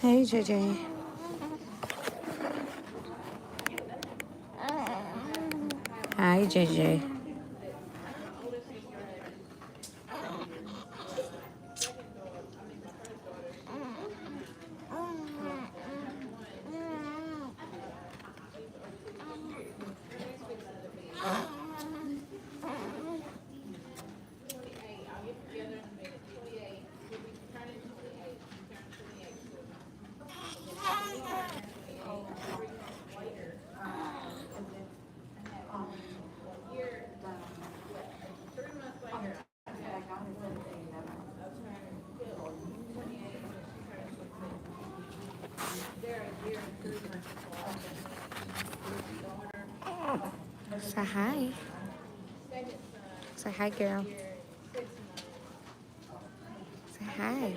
Hey, JJ. Hi, JJ. Say hi. Say hi, girl. Say hi.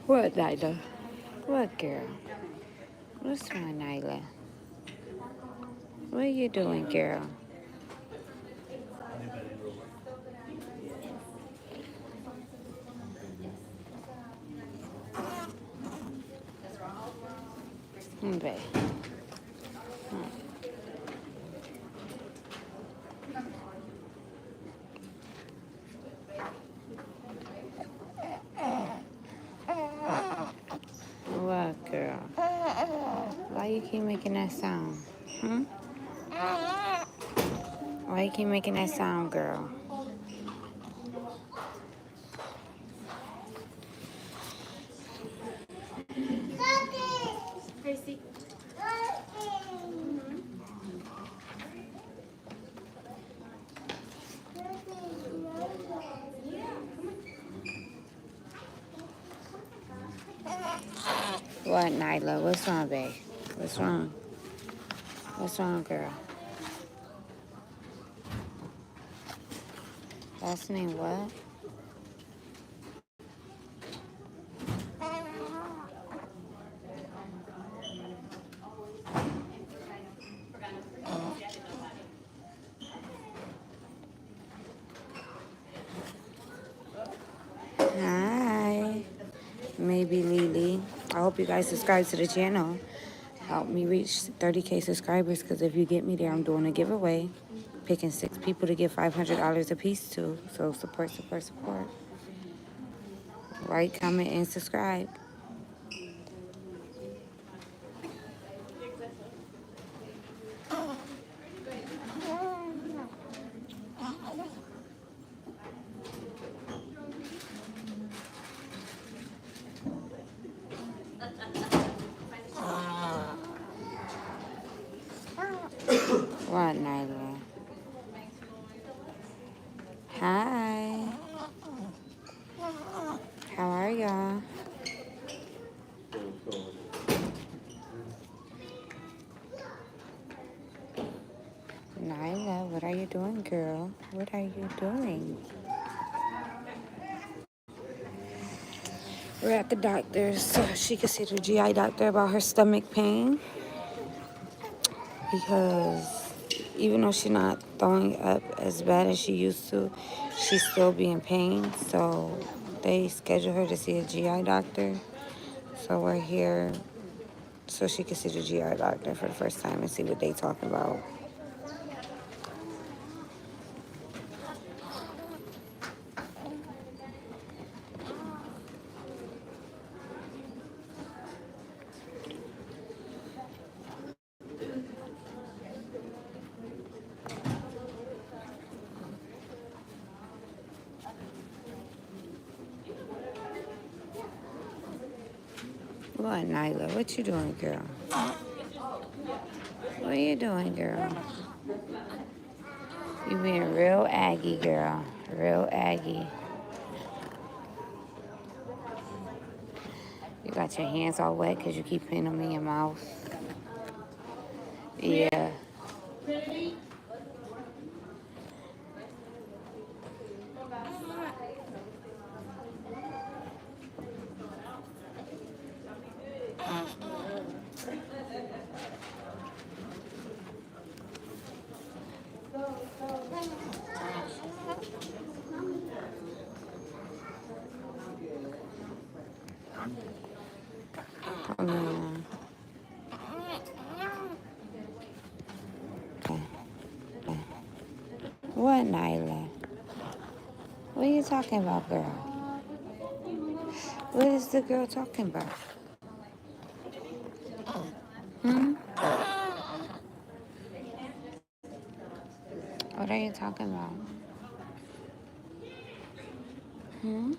What, Nylah? What, girl? What's wrong, Nylah? What are you doing, girl? Babe. What, girl? Why you keep making that sound? Hmm? Why you keep making that sound, girl? What, Nylah? What's wrong, babe? What's wrong? What's wrong, girl? Last name what? Hi. Maybe Lily. I hope you guys subscribe to the channel. Help me reach 30K subscribers, because if you get me there, I'm doing a giveaway. Picking 6 people to give $500 a piece to. So support, support, support. Like, comment, and subscribe. What, Nylah? Hi. How are y'all? Nylah, what are you doing, girl? What are you doing? We're at the doctor's so she can see the GI doctor about her stomach pain, because even though she's not throwing up as bad as she used to, she's still be in pain. So they schedule her to see a GI doctor. So we're here so she can see the GI doctor for the first time and see what they talk about. What, Nylah? What you doing, girl? What are you doing, girl? You being real aggy, girl. Real aggy. You got your hands all wet because you keep putting them in your mouth. Yeah. Mm. What, Nylah? What are you talking about, girl? What is the girl talking about? Hmm? What are you talking about? Hmm?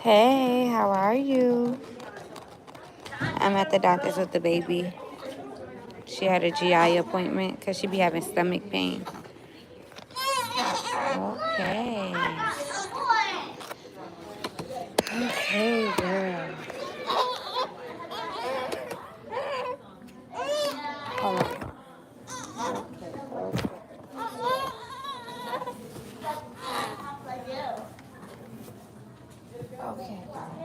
Hey, how are you? I'm at the doctor's with the baby. She had a GI appointment because she be having stomach pain. Okay. Okay, girl. Hold on. Okay, girl.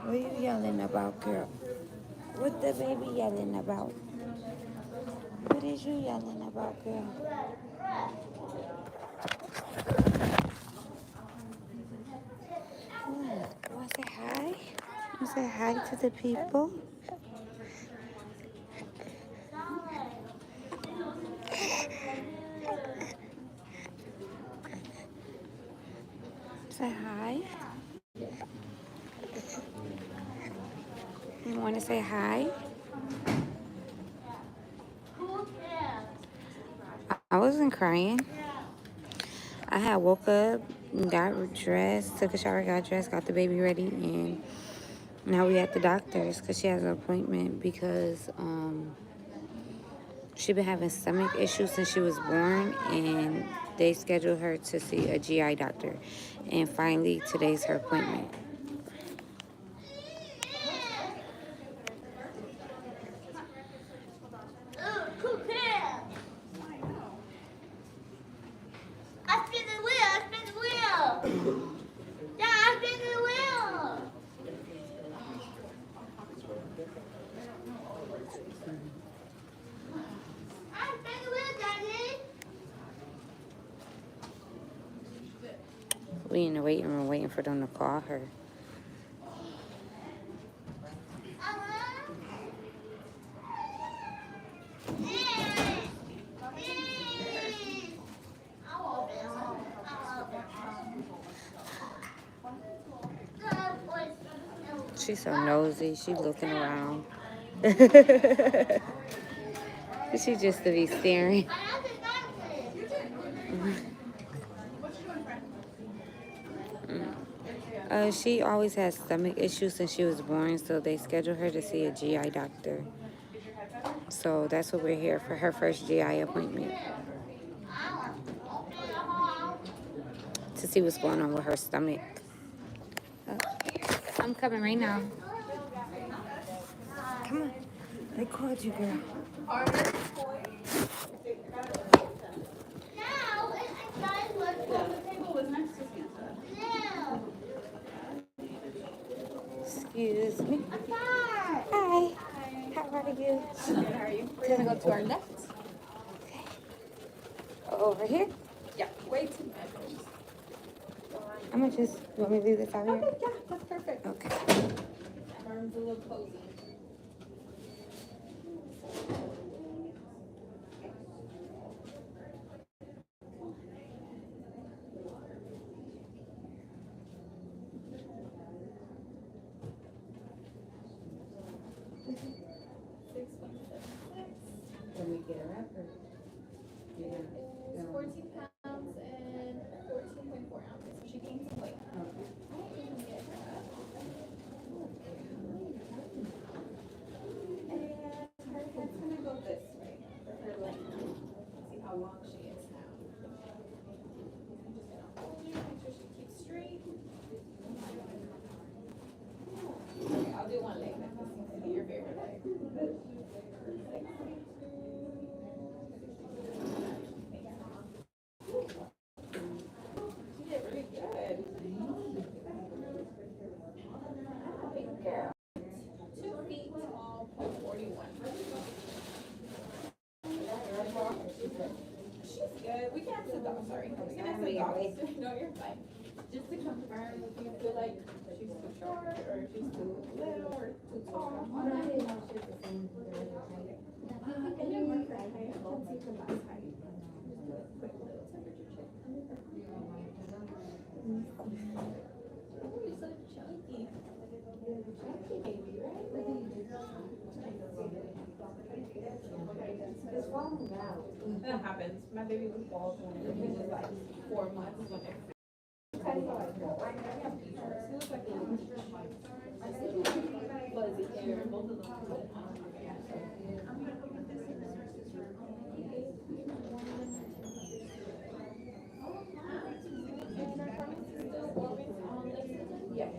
What are you yelling about, girl? What the baby yelling about? What is you yelling about, girl? What? Want to say hi? Want to say hi to the people? Say hi. You want to say hi? I wasn't crying. I had woke up, got dressed, took a shower, got dressed, got the baby ready, and now we at the doctor's because she has an appointment because she been having stomach issues since she was born, and they scheduled her to see a GI doctor. And finally, today's her appointment. We in the waiting room waiting for them to call her. She's so nosy. She looking around. She just to be staring. She always has stomach issues since she was born, so they scheduled her to see a GI doctor. So that's what we're here for, her first GI appointment, to see what's going on with her stomach. I'm coming right now. Come on. They called you, girl. Excuse me. Hi. How are you? Good, how are you? We're gonna go to our left. Over here? Yeah, wait. I'm gonna just, you want me to leave this out here? Okay, yeah, that's perfect. Okay. Arms a little cozy. Is 14 pounds and 14.4 ounces. So she gained some weight. And her head's gonna go this way for her length. See how long she is now. I'm just gonna hold her, make sure she keeps straight. Okay, I'll do one leg like this. Seems to be your favorite leg. She did really good. Big girl. 2 feet tall, 41. She's good. We can ask the dog, sorry. We can ask the dog. No, you're fine. Just to confirm if you feel like she's too short or she's too little or too tall. And then work her height. Let's see her last height. Just do a quick little temperature check. Oh, you're so chunky. Chunky baby, right? That happens. My baby was bald when he was like 4 months when it. He looks like a little fuzzy hair. Both of them. Yes.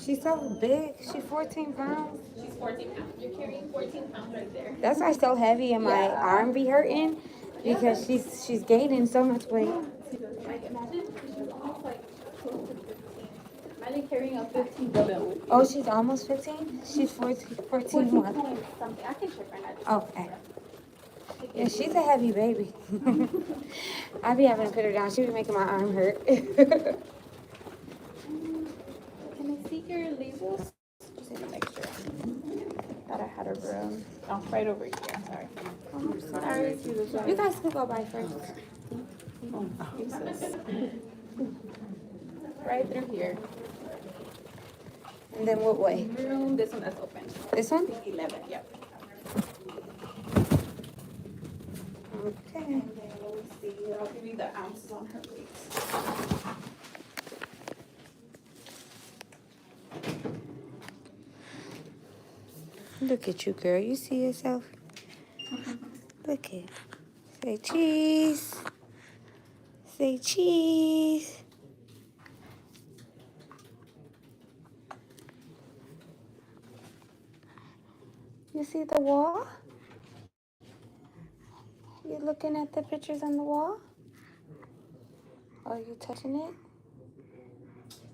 She's so big. She's 14 pounds. She's 14 pounds. You're carrying 14 pounds right there. That's why so heavy and my arm be hurting because she's gaining so much weight. Imagine she's almost like close to 15. Imagine carrying a 15 dumbbell with you. Oh, she's almost 15? She's 14 what? Something. I can check right now. Okay. Yeah, she's a heavy baby. I be having to put her down. She be making my arm hurt. Can I see your labels? Just need to make sure. Thought I had a room. Oh, right over here. Sorry. I'm sorry. You guys can go by first. Right through here. And then what way? Room. This one that's open. This one? 11. Yep. Okay. And then let me see. I'll give you the ounces on her weight. Look at you, girl. You see yourself? Look at. Say cheese. Say cheese. You see the wall? You looking at the pictures on the wall? Are you touching it?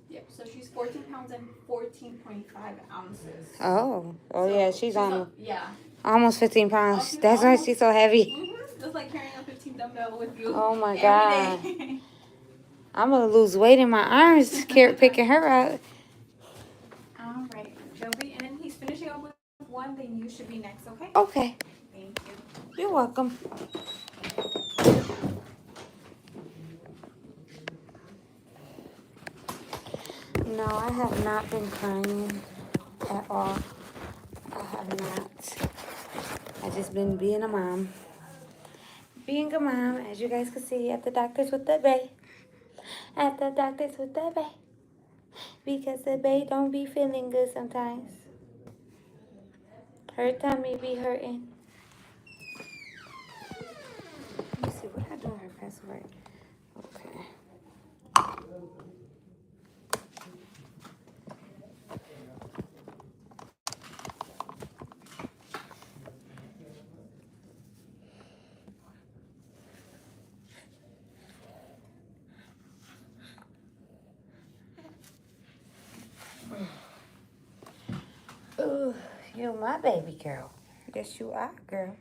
Yep. So she's 14 pounds and 14.5 ounces. Oh yeah, she's almost yeah. almost 15 pounds. That's why she's so heavy. Mm-hmm. Just like carrying a 15 dumbbell with you. Oh my every God. day. I'm gonna lose weight in my arms picking her up. All right, Joby, and then he's finishing up with one. Then you should be next, okay? Okay. Thank you. You're welcome. No, I have not been crying at all. I have not. I just been being a mom. Being a mom, as you guys can see, at the doctor's with the bae. At the doctor's with the bae. Because the bae don't be feeling good sometimes. Her tummy be hurting. Let me see what I do her password. Okay. Ooh, you my baby girl. Yes, you are, girl.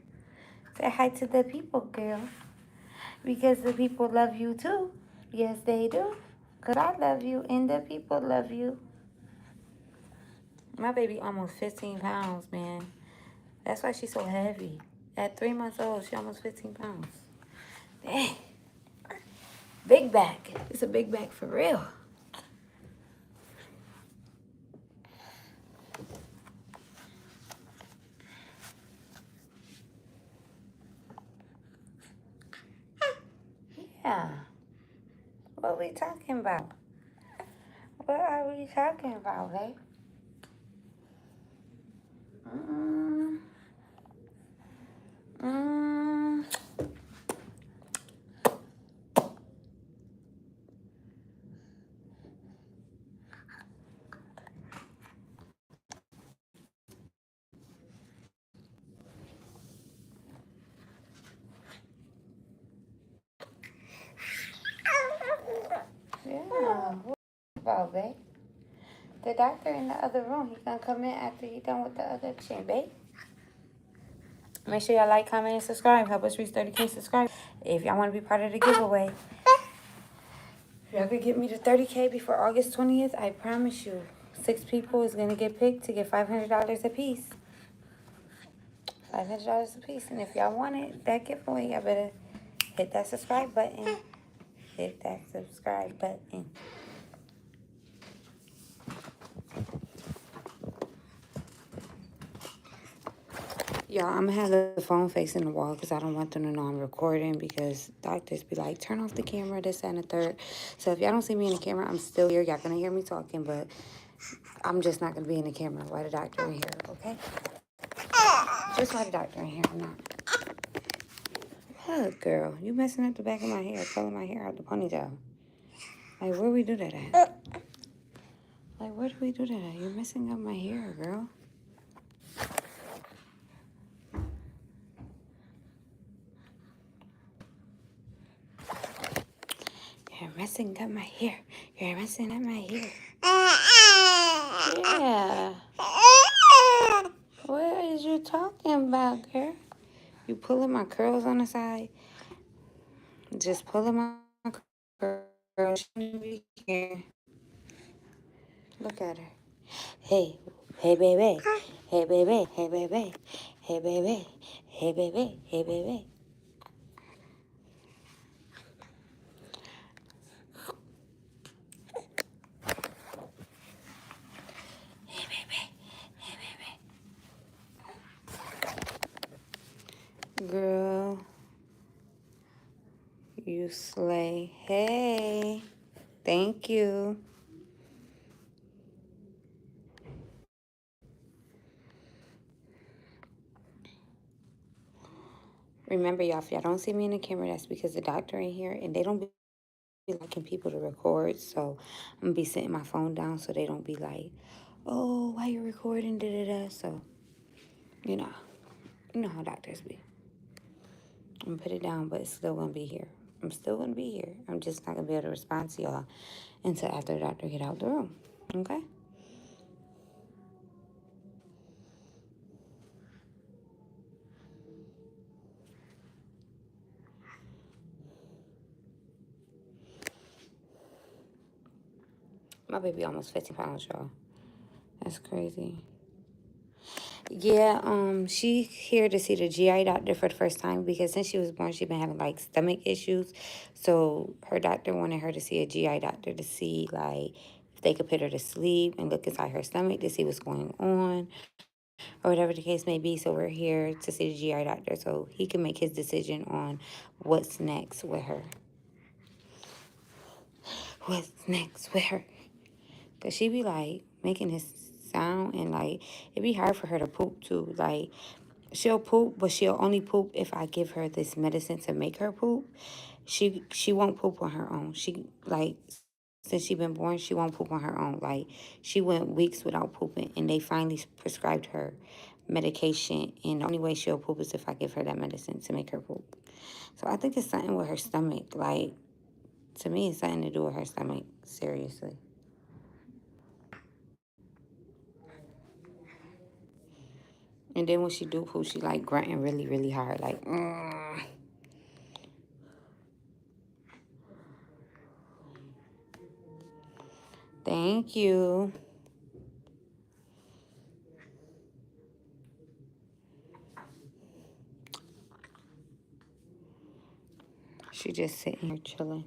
Say hi to the people, girl. Because the people love you too. Yes, they do. Because I love you and the people love you. My baby almost 15 pounds, man. That's why she's so heavy. At 3 months old, she almost 15 pounds. Dang. Big back. It's a big back for real. we talking about? What are we talking about, babe? Mm, mm. Yeah, what about, babe? The doctor in the other room. He's gonna come in after he done with the other patient, babe. Make sure y'all like, comment, and subscribe. Help us reach 30K subscribers. If y'all want to be part of the giveaway, if y'all could get me to 30K before August 20th, I promise you, 6 people is gonna get picked to get $500 a piece. $500 a piece. And if y'all want it, that giveaway, y'all better hit that subscribe button. Hit that subscribe button. Y'all, I'm gonna have the phone facing the wall because I don't want them to know I'm recording, because doctors be like, turn off the camera, this, that, and the third. So if y'all don't see me in the camera, I'm still here. Y'all gonna hear me talking, but I'm just not gonna be in the camera. Why the doctor in here, okay? Just why the doctor in here, I'm not. Look, girl, you messing up the back of my hair, pulling my hair out the ponytail. Like, where we do that at? Like, where do we do that at? You're messing up my hair, girl. You're messing up my hair. You're messing up my hair. Yeah. What is you talking about, girl? You pulling my curls on the side? Just pulling my curls. Shouldn't be here. Look at her. Hey, hey, baby. Hey, baby. Hey, baby. Hey, baby. Hey, baby. Hey, baby. Hey, baby. Hey, baby. Girl, you slay. Hey. Thank you. Remember, y'all, if y'all don't see me in the camera, that's because the doctor ain't here, and they don't be liking people to record. So I'm gonna be setting my phone down so they don't be like, oh, why you recording, da-da-da. So, you know how doctors be. I'm gonna put it down, but it's still gonna be here. I'm still gonna be here. I'm just not gonna be able to respond to y'all until after the doctor get out the room. Okay? My baby almost 15 pounds, y'all. That's crazy. Yeah, she here to see the GI doctor for the first time because since she was born, she been having like stomach issues. So her doctor wanted her to see a GI doctor to see like if they could put her to sleep and look inside her stomach to see what's going on or whatever the case may be. So we're here to see the GI doctor so he can make his decision on what's next with her. What's next with her? Because she be like making this sound and like it'd be hard for her to poop too. Like she'll poop, but she'll only poop if I give her this medicine to make her poop. She won't poop on her own. She like since she been born, she won't poop on her own. Like she went weeks without pooping, and they finally prescribed her medication. And the only way she'll poop is if I give her that medicine to make her poop. So I think it's something with her stomach. Like to me, it's something to do with her stomach. Seriously. And then when she do poop, she like grunting really, really hard, like. Thank you. She just sitting here chilling.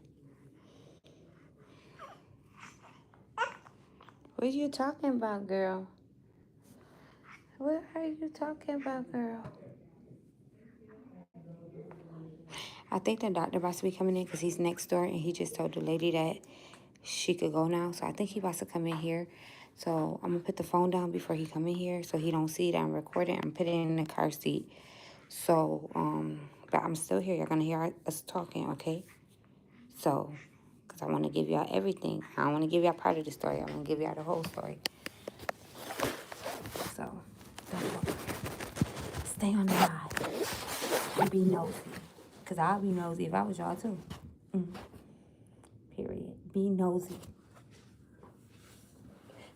What are you talking about, girl? What are you talking about, girl? I think the doctor about to be coming in because he's next door and he just told the lady that she could go now. So I think he about to come in here. So I'm gonna put the phone down before he come in here so he don't see that I'm recording. I'm putting it in the car seat. So, but I'm still here. You're gonna hear us talking, okay? So, because I want to give y'all everything. I don't want to give y'all part of the story. I want to give y'all the whole story. So, don't go. Stay on the ride and be nosy. Because I'll be nosy if I was y'all too. Period. Be nosy.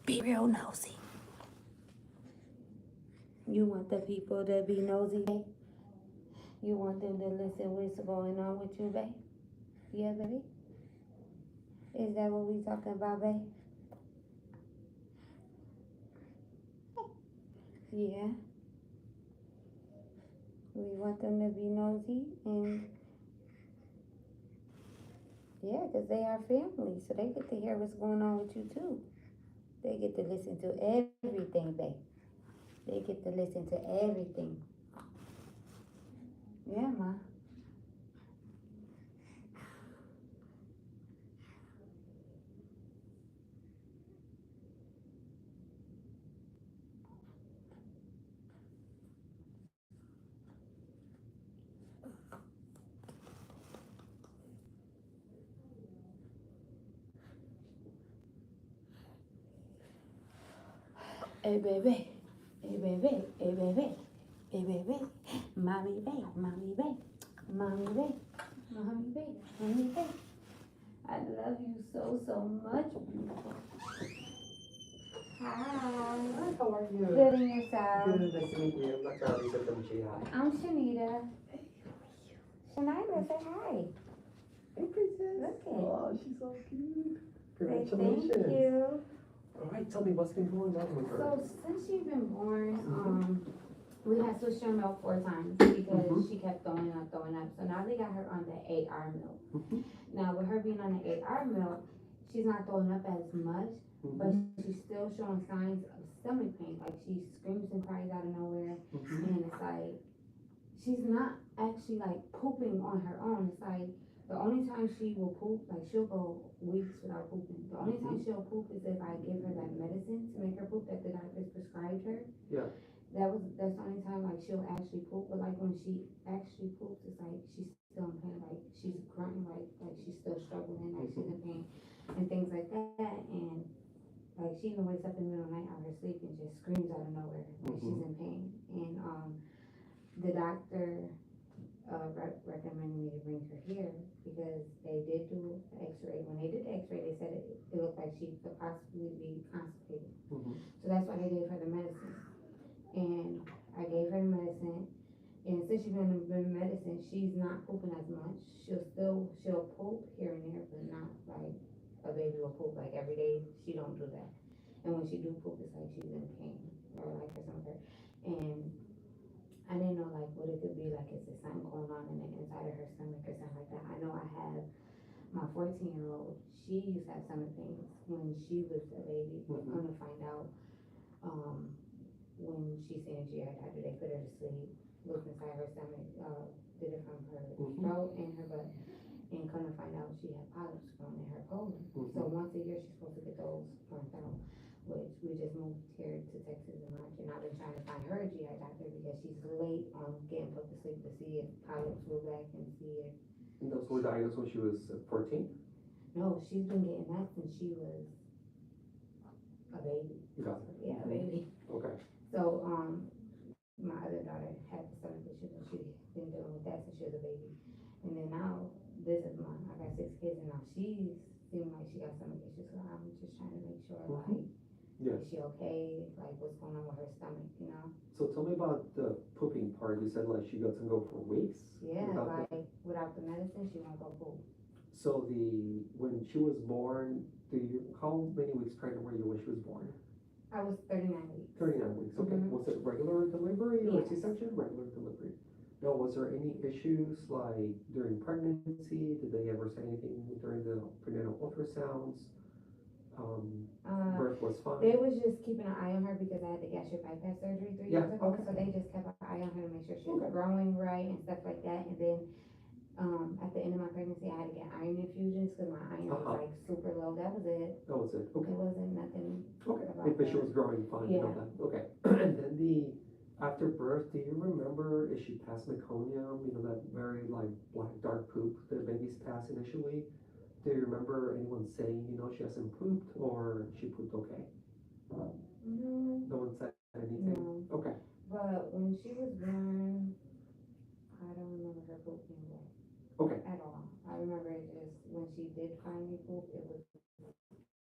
Be real nosy. You want the people to be nosy, babe? You want them to listen what's going on with you, babe? Yeah, baby? Is that what we talking about, babe? Yeah. We want them to be nosy and yeah, because they are family, so they get to hear what's going on with you too. They get to listen to everything, babe. They get to listen to everything. Yeah, ma. Hey, baby. Hey, baby. Hey, baby. Hey, baby. Mommy, babe. Mommy, babe. Mommy, babe. Mommy, babe. Mommy, babe. I love you so, so much, beautiful. Hi. Hi, how are you? Good in yourself. Good, nice to meet you. I'm Dr. Lisa from GI. I'm Sha'Nylah. Sha'Nylah, say hi. Hey, princess. Look it. Oh, she's so cute. Say Congratulations. thank you. All right, tell me what's been going on with her. So since she's been born, we had switched her milk 4 times because she kept throwing up. So now they got her on the 8-hour milk. Now with her being on the 8-hour milk, she's not throwing up as much, but she's still showing signs of stomach pain. Like she screams and cries out of nowhere, and it's like she's not actually like pooping on her own. It's like the only time she will poop, like she'll go weeks without pooping. The only time she'll poop is if I give her that medicine to make her poop that the doctors prescribed her. Yeah. That's the only time like she'll actually poop. But like when she actually poops, it's like she's still in pain. Like she's grunting, like she's still struggling, like she's in pain and things like that. And like she even wakes up in the middle of the night out of her sleep and just screams out of nowhere, like she's in pain. And the doctor recommended me to bring her here because they did do the x-ray. When they did the x-ray, they said it looked like she could possibly be constipated. So that's why they gave her the medicine. And I gave her the medicine. And since she's been on the medicine, she's not pooping as much. She'll poop here and there, but not like a baby will poop like every day. She don't do that. And when she do poop, it's like she's in pain or like her stomach. And I didn't know like what it could be, like is there something going on in the inside of her stomach or something like that. I know I have my 14-year-old, she used to have stomach pains when she was a baby. But come to find out, when she seen a GI doctor, they put her to sleep, looked inside her stomach, did it from her throat and her butt, and come to find out she had polyps growing in her colon. So once a year she's supposed to get those burnt out, which we just moved here to Texas in March, and I've been trying to find her a GI doctor because she's late on getting put to sleep to see if polyps grew back and see if. And those were diagnosed when she was 14? No, she's been getting that since she was a baby. Got it. Yeah, a baby. Okay. So, my other daughter had the stomach issue and she's been dealing with that since she was a baby. And then now, I got 6 kids and now she's seeming like she got stomach issues. So I'm just trying to make sure, like, Yes. is she okay? Like, what's going on with her stomach, you know? So tell me about the pooping part. You said like she doesn't go for weeks? Yeah, without the medicine, she won't go poop. So when she was born, how many weeks pregnant were you when she was born? I was 39 weeks. 39 weeks, okay. Was it regular delivery or C-section? Regular delivery. Now, was there any issues like during pregnancy? Did they ever say anything during the prenatal ultrasounds? Birth was fine? They was just keeping an eye on her because I had the gastric bypass surgery 3 years ago. Okay. So they just kept an eye on her to make sure she was growing right and stuff like that. And then At the end of my pregnancy, I had to get iron infusions because my iron was like super low. That was it. That was it, okay. It wasn't nothing. Okay, about but she that. was growing fine, you know Yeah. that, okay. And then after birth, do you remember if she passed meconium, you know, that very like black dark poop that babies pass initially? Do you remember anyone saying, you know, she hasn't pooped or she pooped okay? No, No one said anything? no. Okay, But when she was born, I don't remember her pooping okay, at all. I remember it just when she did finally poop, it was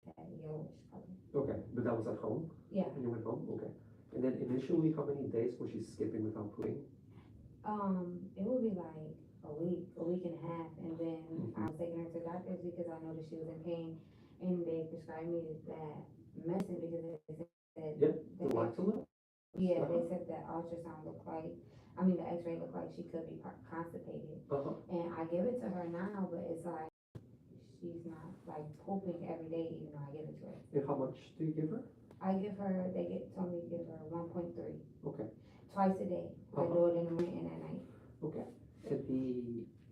that yellowish color. okay, but that was at home? Yeah. When you went home, okay. And then initially, how many days was she skipping without pooping? It would be like a week and a half, and then I was taking her to doctors because I noticed she was in pain, and they prescribed me that medicine because they said Yep, that the laxolid? yeah, they said that ultrasound looked like, I mean, the X-ray looked like she could be constipated, and I give it to her now, but it's like she's not like pooping every day, even though I give it to her. And how much do you give her? Told me to give her 1.3. Okay. Twice a day. I do it in the morning and at night. Okay.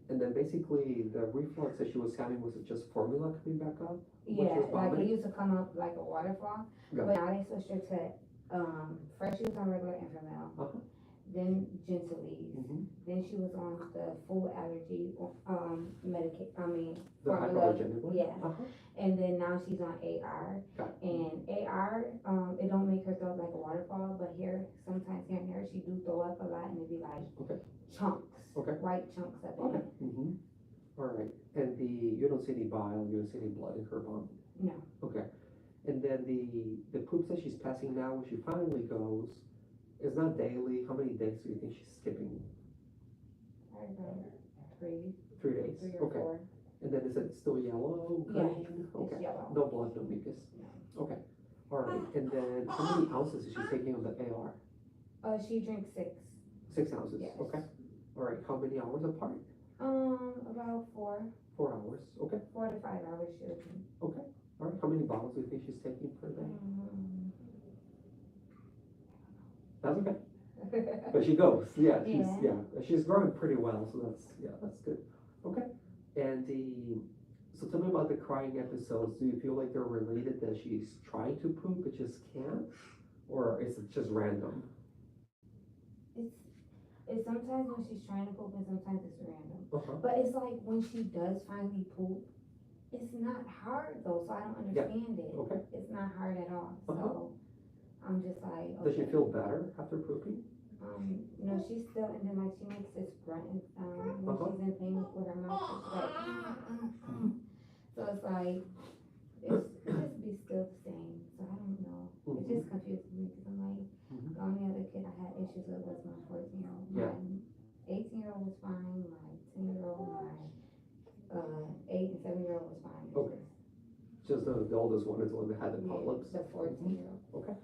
And then basically the reflux that she was having, was it just formula coming back up? Yeah, like it used to come up like a waterfall, but now they switched her to first she was on regular Infamil, then Gentlease, then she was on the food allergy the formula, hypoallergenic one? yeah, and then now she's on AR, and AR it don't make her throw up like a waterfall, but sometimes here and there she do throw up a lot, and it be like chunks, white chunks of it. Okay. All right. And you don't see any bile, you don't see any blood in her bum? No. Okay. And then the poops that she's passing now, when she finally goes, is not daily. How many days do you think she's skipping? I don't know, 3. 3 days. 3 or 4. And then is it still yellow, green? Yeah, okay. it's yellow. No blood, no mucus. No. Okay. All right. And then how many ounces is she taking of the AR? She drinks 6. 6 ounces. Yes. Okay. All right. How many hours apart? About 4. 4 hours. Okay. 4 to 5 hours should be. Okay. All right. How many bottles do you think she's taking per day? That's okay. But she goes. Yeah. She's growing pretty well. So that's good. Okay. And so tell me about the crying episodes. Do you feel like they're related, that she's trying to poop but just can't, or is it just random? It's sometimes when she's trying to poop and sometimes it's random. But it's like when she does finally poop, it's not hard though, so I don't understand it. Okay. It's not hard at all. So I'm just like, okay. Does she feel better after pooping? No, she's still, and then like she makes this grunting sound when she's in pain with her mouth. It's like, so it's like, it just be still the same. So I don't know. It just confuses me because I'm like, the only other kid I had issues with was my 14-year-old. My 18-year-old was fine. My 10-year-old, my 8 and 7-year-old was fine. Okay. Just the oldest one is the one that had the polyps? The 14-year-old. Okay.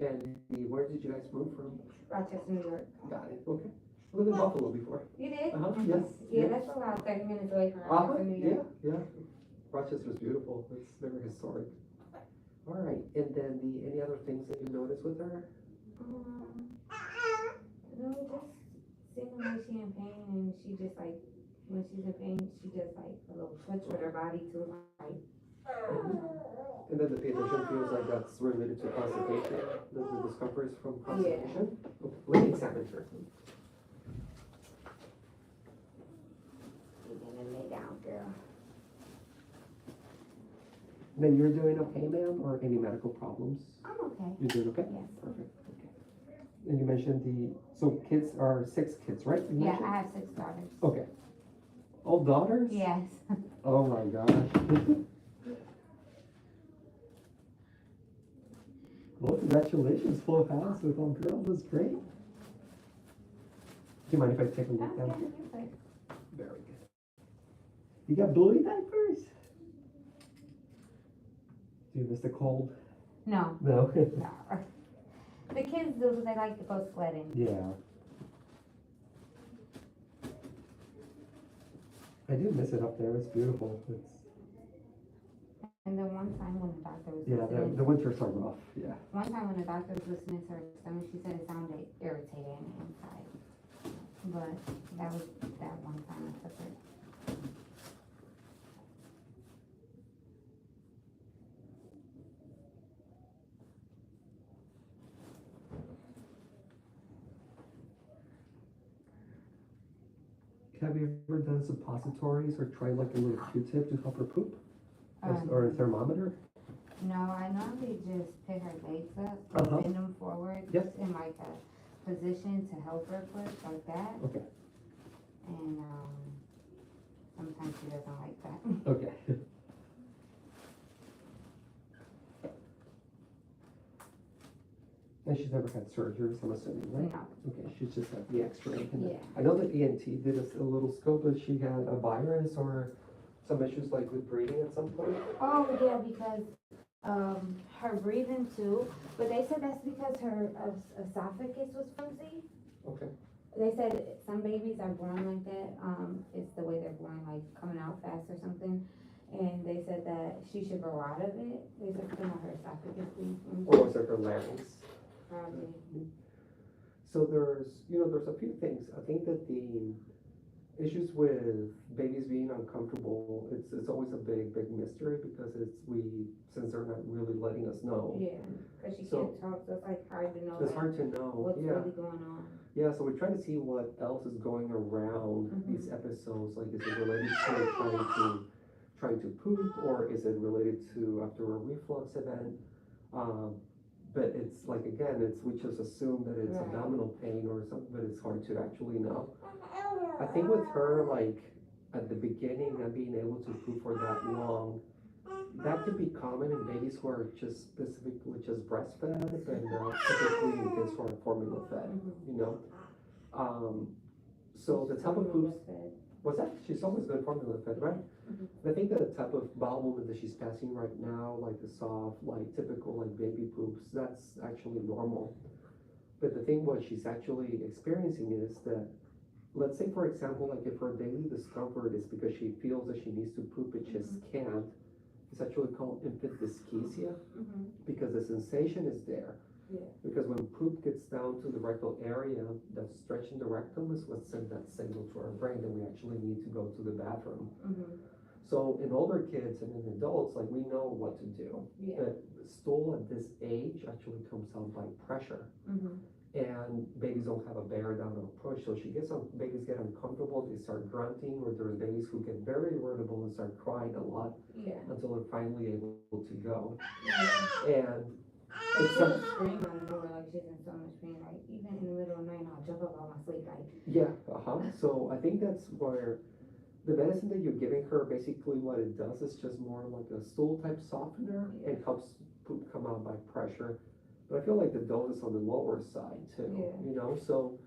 And where did you guys move from? Rochester, New York. Got it. Okay. I lived in Buffalo before. You did? Yes. Yeah, that's about 30 minutes away from Rochester, New York. Yeah. Rochester's beautiful. It's very historic. All right. And then any other things that you noticed with her? No, just seeing when she's in pain, and she just like, when she's in pain, she just like a little twitch with her body too, like. And then the pediatrician feels like that's related to constipation, the discomforts from constipation? Yeah. Okay. Let me examine her. You're gonna lay down, girl. Then you're doing okay, ma'am, or any medical problems? I'm okay. You're doing okay? Yes. Perfect. Okay. And you mentioned so kids are 6 kids, right? Yeah, I have 6 daughters. Okay. All daughters? Yes. Oh my gosh. Well, congratulations, full house with all girls. That's great. Do you mind if I take a look down here? Very good. You got bluey diapers? Do you miss the cold? No. No? No. The kids do because they like to go sledding. Yeah. I do miss it up there. It's beautiful. And then one time when the doctor was listening, the winters are rough. Yeah. One time when the doctor was listening to her stomach, she said it sounded irritating inside. but that was that one time I took it. Have you ever done suppositories or tried like a little Q-tip to help her poop? Or a thermometer? No, I normally just pick her legs up, Uh-huh. bend them forward, Yep. just in like a position to help her push like that. Okay. And sometimes she doesn't like that. Okay. And she's never had surgeries, I'm assuming, right? No. Okay, she's just had the X-ray. Yeah. I know that ENT did a little scope, but she had a virus or some issues like with breathing at some point. Oh yeah, because her breathing too. But they said that's because her esophagus was flimsy. Okay. They said some babies are born like that. It's the way they're born, like coming out fast or something. And they said that she should grow out of it. They said some of her esophagus being Or flimsy. was it her larynx? Probably. So there's a few things. I think that the issues with babies being uncomfortable, it's always a big mystery because since they're not really letting us know. Yeah, because she So- can't talk, so it's like hard to know. It's like, hard to know. what's Yeah. really going on. Yeah, so we try to see what else is going around Mhm. these episodes. Like, is it related to trying to poop, or is it related to after a reflux event? But it's like again, we just assume that it's Right. abdominal pain or something, but it's hard to actually know. I think with her, like at the beginning, not being able to poop for that long, that could be common in babies who are just specifically just breastfed, but not typically in kids who are formula fed. You know, so the type of poops. Was that? She's always been formula fed, right? I think the type of bowel movement that she's passing right now, like the soft, like typical like baby poops, that's actually normal. But the thing what she's actually experiencing is that, let's say for example, like if her daily discomfort is because she feels that she needs to poop but just can't, it's actually called infant dyschezia because the sensation is there. Yeah. Because when poop gets down to the rectal area, that stretching the rectum is what sends that signal to our brain that we actually need to go to the bathroom. So in older kids and in adults, like we know what to do. Yeah. But stool at this age actually comes out by pressure. And babies don't have a bear down or push. So babies get uncomfortable, they start grunting, or there's babies who get very irritable and start crying a lot Yeah. until they're finally able to go. Yeah. And Like it's she'll scream on the door like she's in so much pain. Like even in the middle of the night, I'll jump up out my sleep. Like yeah, So I think that's where the medicine that you're giving her, basically what it does is just more like a stool type softener. It helps poop come out by pressure. But I feel like the dose is on the lower side too, you know? So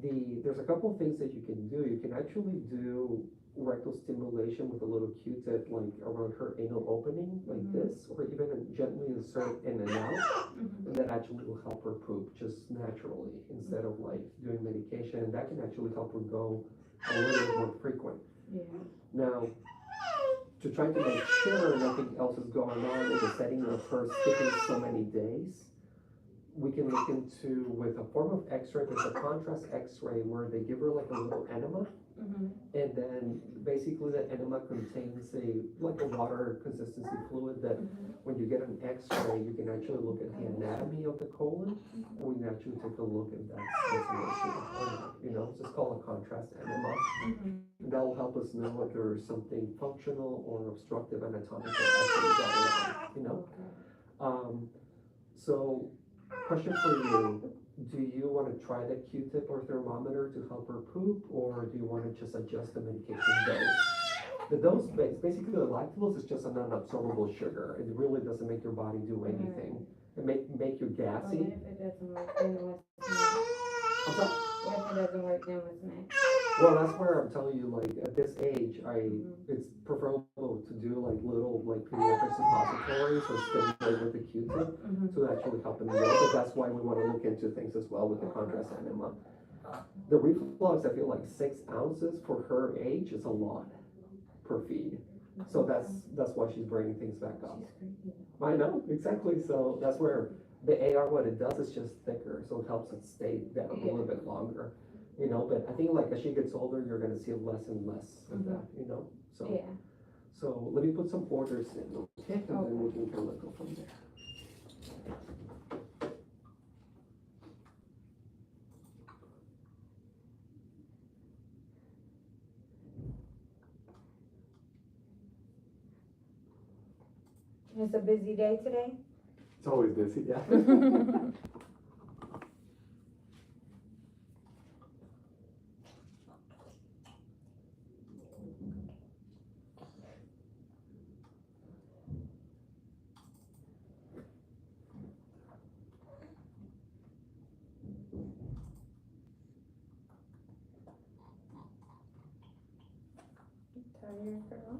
there's a couple of things that you can do. You can actually do rectal stimulation with a little Q-tip like around her anal opening like this, or even gently insert in and out, and that actually will help her poop just naturally instead of like doing medication, and that can actually help her go a little bit more frequent. yeah. Now, to try to make sure nothing else is going on in the setting of her skipping so many days, we can look into with a form of X-ray. There's a contrast X-ray where they give her like a little enema, and then basically the enema contains like a water consistency fluid that when you get an X-ray, you can actually look at the anatomy of the colon, and we can actually take a look at that's an issue or not. You know, it's just called a contrast enema. And that will help us know if there's something functional or obstructive anatomical actually going on. You know. So, question for you. Do you want to try the Q-tip or thermometer to help her poop, or do you want to just adjust the medication dose? The dose, basically the lactose is just an unabsorbable sugar. It really doesn't make your body do anything. It make you gassy. But if it doesn't work, then what's What's that? What if it doesn't work, then what's next? Well, that's where I'm telling you, like, at this age, it's preferable to do like little, like pediatric suppositories or stimulate with the Q-tip to actually help them grow. But that's why we want to look into things as well with the contrast enema. The reflux, I feel like 6 ounces for her age is a lot per feed. So that's why she's bringing things back up. I know, exactly. So that's where the AR, what it does is just thicker, so it helps it stay down a little bit longer. you know, but I think like as she gets older, you're gonna see less and less of that, you know, so. Yeah. So let me put some orders in, okay, and then we can kind of go from there. It's a busy day today. It's always busy, yeah. Tired girl.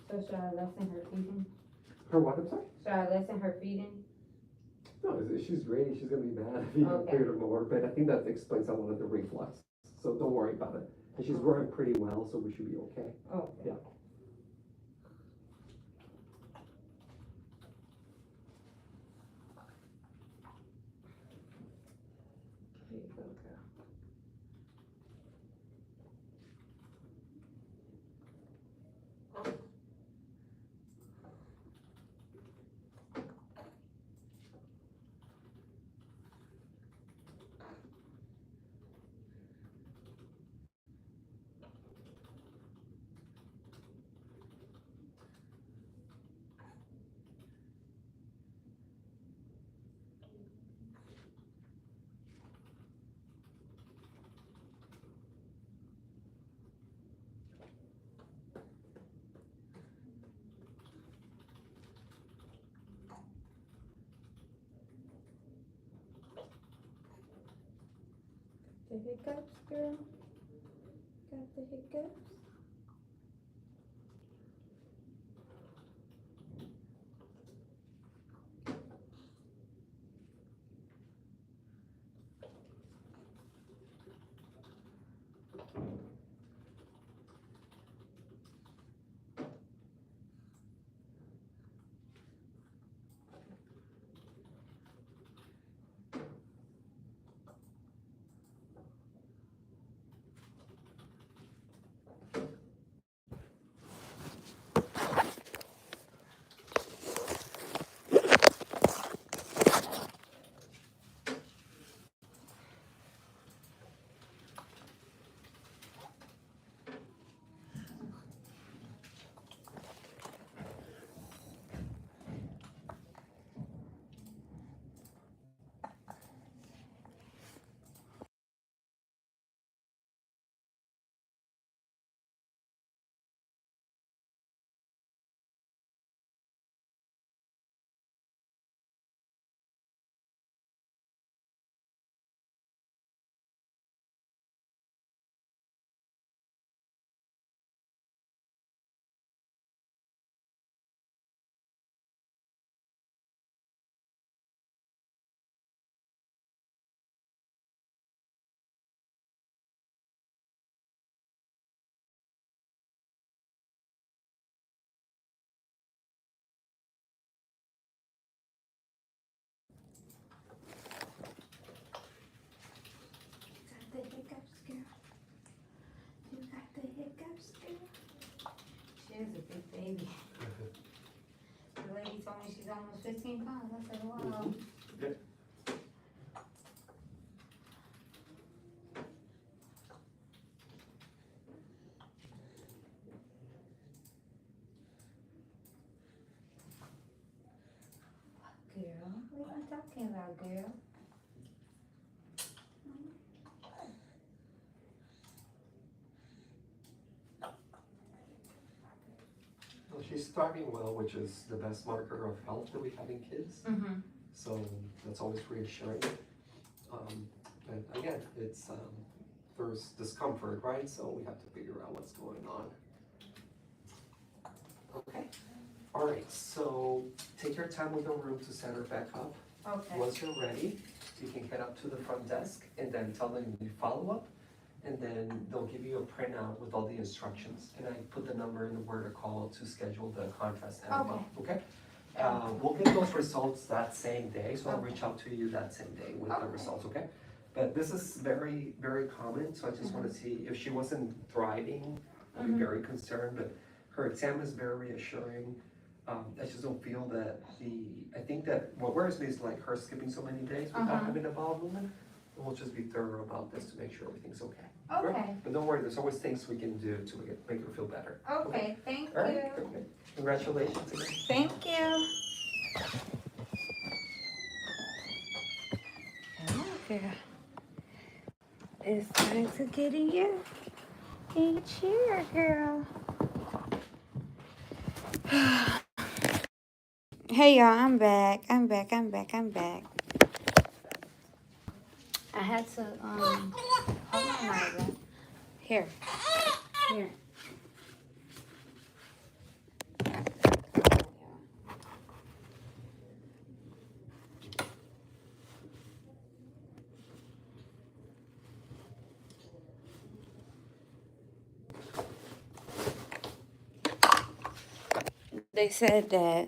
So should I lessen her feeding? Her what, I'm sorry? Should I lessen her feeding? No, she's great, she's gonna be mad if you Okay. feed her more, but I think that explains a lot of the reflux, so don't worry about it. And she's growing pretty well, so we should be okay. Oh. Yeah. Here you go, girl. The hiccups, girl. Got the hiccups. Got the hiccups, girl. You got the hiccups, girl. She is a big baby. The lady told me she's almost 15 pounds. I said, wow. Good. Girl, what are you talking about, girl? Well, she's thriving well, which is the best marker of health that we have in kids. Mm-hmm. So that's always reassuring. But again, it's there's discomfort, right? So we have to figure out what's going on. Okay. All right, so take your time with the room to set her back up. Okay. Once you're ready, you can head up to the front desk and then tell them you follow up. And then they'll give you a printout with all the instructions. And I put the number in the where to call to schedule the contrast animal, okay? We'll get those results that same day, so I'll reach out to you that same day with the results, okay? But this is very, very common, so I just wanna see, if she wasn't thriving, I'd be very concerned, but her exam is very reassuring. I just don't feel that I think that what worries me is like her skipping so many days without having a bowel movement. And we'll just be thorough about this to make sure everything's okay. Okay. Right? But don't worry, there's always things we can do to make her feel better. Okay, thank All right, you. okay. Congratulations again. Thank you. Come on, girl. It's time to get in your chair, girl. Hey y'all, I'm back. I had to hold on, Myra. Here. They said that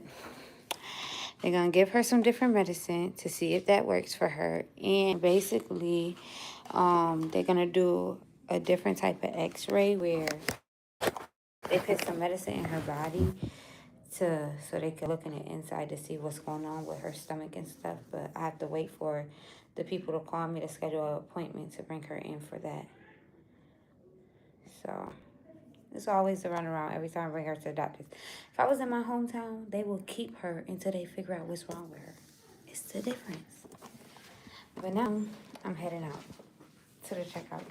they're gonna give her some different medicine to see if that works for her, and basically, they're gonna do a different type of X-ray where they put some medicine in her body so they can look in the inside to see what's going on with her stomach and stuff. But I have to wait for the people to call me to schedule an appointment to bring her in for that. So it's always a runaround every time I bring her to the doctors. If I was in my hometown, they will keep her until they figure out what's wrong with her. It's the difference. But now I'm heading out to the checkout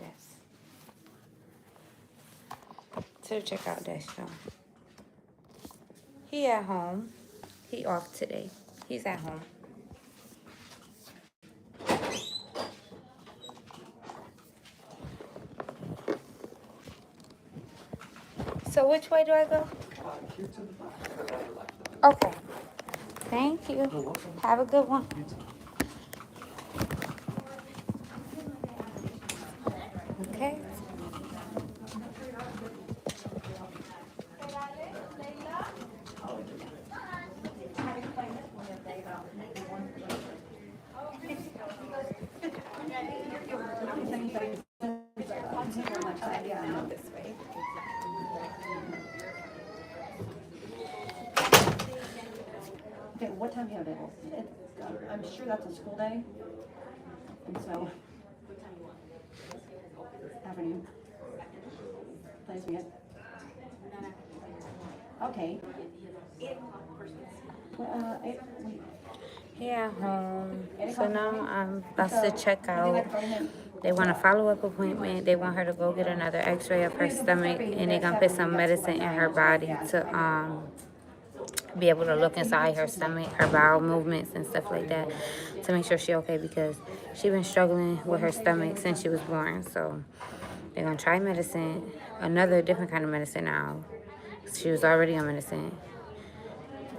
desk. Y'all. He at home. He off today. He's at home. So which way do I go? Here to the left. Okay. Thank you. You're welcome. Have a good one. You too. Okay. Okay, what time do you have available? I'm sure that's a school day. And so. Afternoon. Please me. Okay. He at home. So now I'm about to check out. They want a follow-up appointment. They want her to go get another x-ray of her stomach, and they're gonna put some medicine in her body to be able to look inside her stomach, her bowel movements and stuff like that, to make sure she's okay, because she's been struggling with her stomach since she was born. So they're gonna try medicine, another different kind of medicine now. She was already on medicine.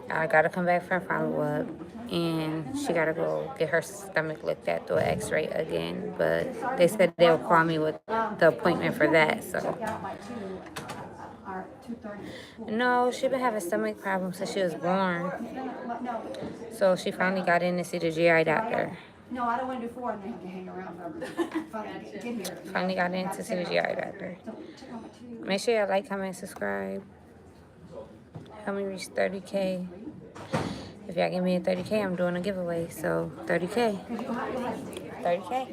I gotta come back for a follow-up, and she gotta go get her stomach looked at through an x-ray again. But they said they'll call me with the appointment for that, so. No, she been having stomach problems since she was born. So she finally got in to see the GI doctor. No, I don't want to do 4 and then have to hang around forever. Get here. Finally got in to see the GI doctor. Make sure y'all like, comment, and subscribe. Help me reach 30K. If y'all give me a 30K, I'm doing a giveaway. So 30K. 30K.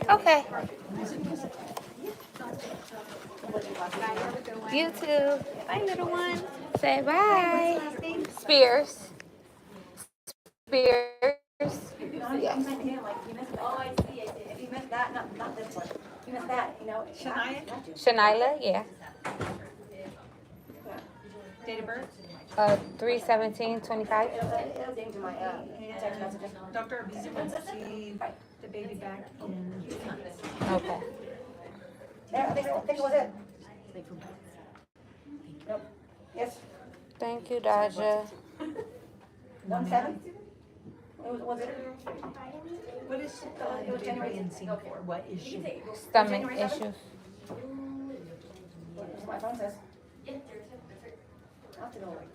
Okay. You too. Bye, little one. Say bye. Spears. Spears. Yes. Oh, I see. You missed that, not this one. You missed that, you know. Sha'Nylah, yeah. Date of birth? 3/17/25. It'll ding to my text messages. Dr. Abisi wants to see the baby back in. Okay. I think it was it. Yes, Thank you, Daja. 1/7? Was it? What is she It was January. being seen for? What issue? Stomach January 7th? issues. That's what my phone says. I'll have to go like,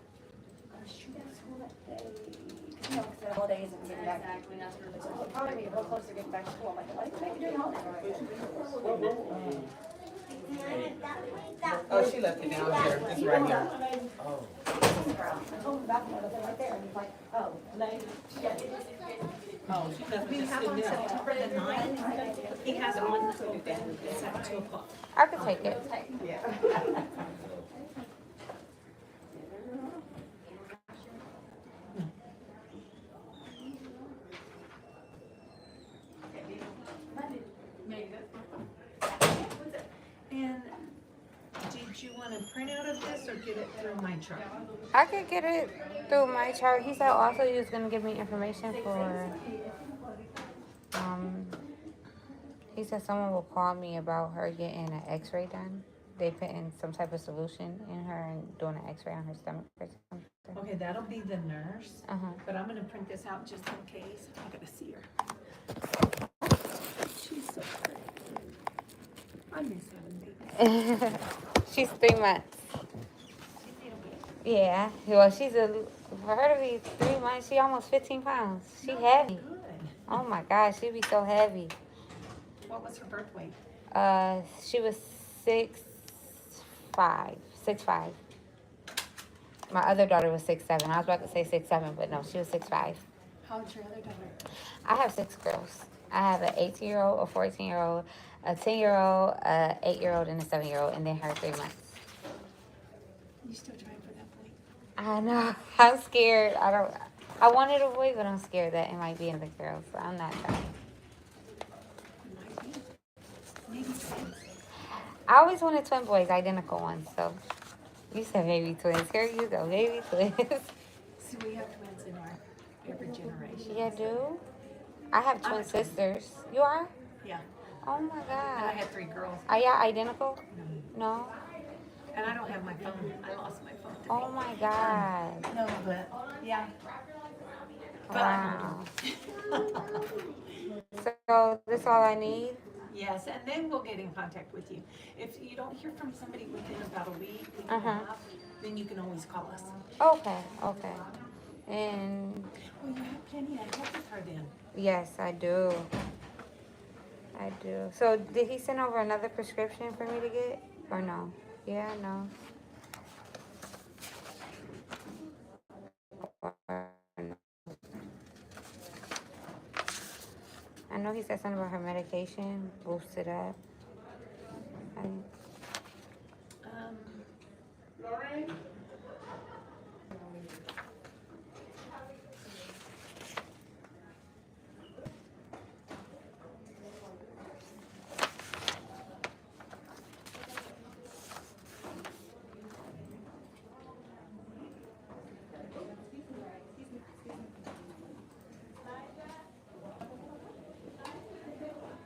I'm sure that's school that day. 'Cause, you know, 'cause the holidays and getting back. It's probably be real close to getting back to school. I'm like, why did they make you do the holidays? Oh, she left it down here. It's right here. Oh. I told him about it, right there, and he's like, oh. Oh, she left We it have on September the 9th. He has one open. It's at 2 o'clock. I could take it. And did you want a printout of this or get it through my chart? I could get it through my chart. He said also he was gonna give me information for. He said someone will call me about her getting an X-ray done. They put in some type of solution in her and doing an X-ray on her stomach or something. Okay, that'll be the nurse, Uh-huh. but I'm gonna print this out just in case. I gotta see her. She's so pretty. I miss having babies. She's 3 months. Yeah. Well, for her to be 3 months, she almost 15 pounds. She heavy. Good. Oh my gosh, she be so heavy. What was her birth weight? She was 6'5". My other daughter was 6'7". I was about to say 6'7", but no, she was 6'5". How old's your other daughter? I have 6 girls. I have an 18-year-old, a 14-year-old, a 10-year-old, a 8-year-old, and a 7-year-old, and then her 3 months. You still trying for that weight? I know. I'm scared. I wanted a boy, but I'm scared that it might be in the girls. So I'm not trying. Might be. Maybe twins. I always wanted twin boys, identical ones. So you said baby twins. Here you go, baby twins. See, we have twins in our every generation. You do? I have twin sisters. You are? Yeah. Oh my And I God. had 3 girls. Are y'all identical? No? And I don't have my phone. I lost my phone today. Oh my God. No, but yeah. Wow. So this all I need? Yes, and then we'll get in contact with you. If you don't hear from somebody within about a week and a Uh-huh. half, then you can always call us. Okay, okay. And Well, you have plenty of help with her then. yes, I do. I do. So did he send over another prescription for me to get? Or no? Yeah, no. I know he said something about her medication, boost it up. Um,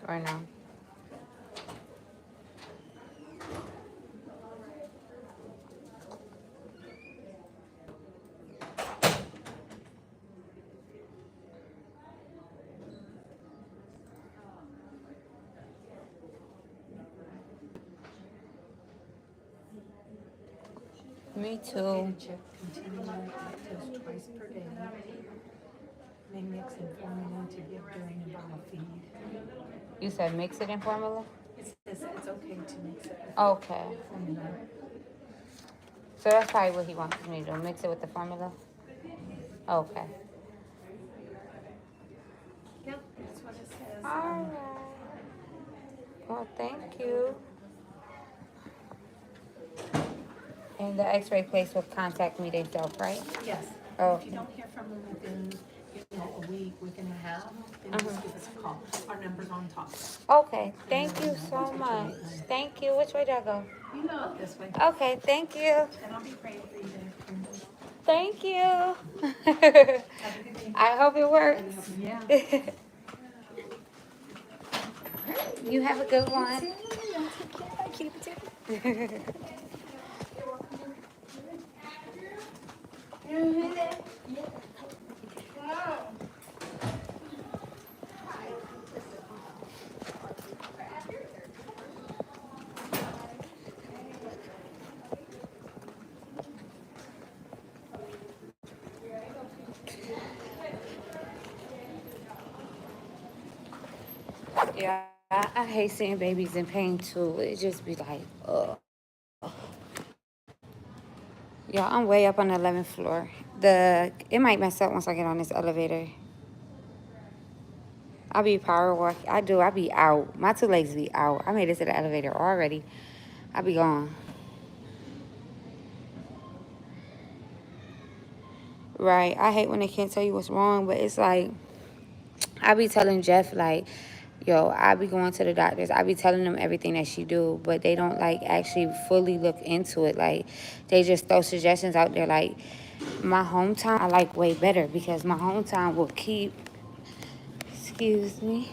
Or no? Me okay too. to check continual lactose twice per day. May mix in formula to give during a bottle feed. You said mix it in formula? It says it's okay to mix it with Okay. formula. So that's probably what he wants me to do. Mix it with the formula? Okay. Yep, that's what it says. Alright. Well, thank you. And the x-ray place will contact me themselves, right? Yes. Oh. If you don't hear from them within, a week, week and a half, then just give us a call. Our number's on top. Okay, thank you so much. Thank you. Which way do I go? You know it this way. Okay, thank you. And I'll be praying for you then. Thank you. Have a good day. I hope it works. Yeah. You have a good one. she get the tip? Yeah, I hate seeing babies in pain too. It just be like, ugh. Yeah, I'm way up on the 11th floor. It might mess up once I get on this elevator. I be power walk. I do. I be out. My two legs be out. I made it to the elevator already. I be gone. Right. I hate when they can't tell you what's wrong, but it's like I be telling Jeff like, yo, I be going to the doctors. I be telling them everything that she do, but they don't like actually fully look into it. Like they just throw suggestions out there. Like my hometown, I like way better because my hometown will keep. Excuse me.